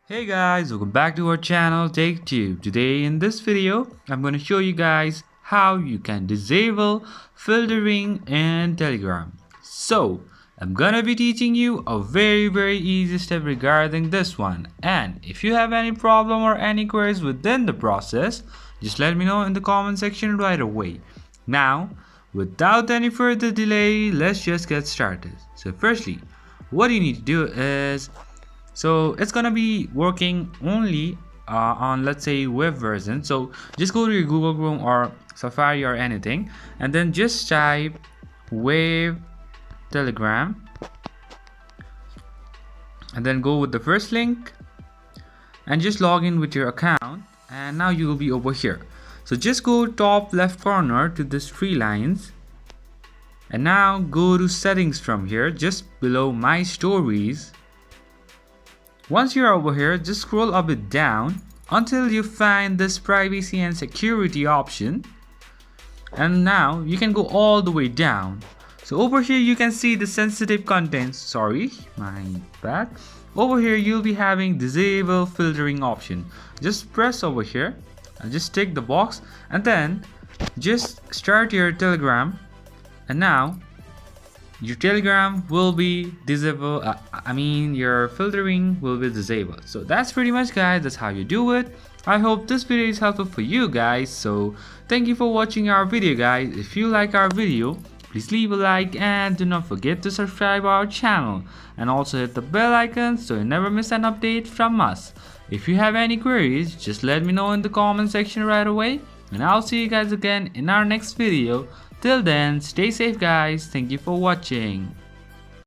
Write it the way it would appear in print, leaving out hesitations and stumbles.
Hey guys, welcome back to our channel TechTube. Today in this video, I'm going to show you guys how you can disable filtering in Telegram. So, I'm going to be teaching you a very easy step regarding this one. And if you have any problem or any queries within the process, just let me know in the comment section right away. Now, without any further delay, let's just get started. So firstly, what you need to do is it's gonna be working only on, let's say, web version. So just go to your Google Chrome or Safari or anything, and then just type Wave Telegram, and then go with the first link and just log in with your account, and now you will be over here. So just go top left corner to this three lines, and now go to settings from here, just below my stories. Once you're over here, just scroll a bit down until you find this privacy and security option, and now you can go all the way down. So over here you can see the sensitive contents. Sorry, my bad. Over here you'll be having disable filtering option. Just press over here and just tick the box, and then just start your Telegram, and now your Telegram will be disabled. Your filtering will be disabled. So that's pretty much, guys. That's how you do it. I hope this video is helpful for you guys. So thank you for watching our video, guys. If you like our video, please leave a like and do not forget to subscribe our channel, and also hit the bell icon so you never miss an update from us. If you have any queries, just let me know in the comment section right away, and I'll see you guys again in our next video. Till then, stay safe, guys. Thank you for watching.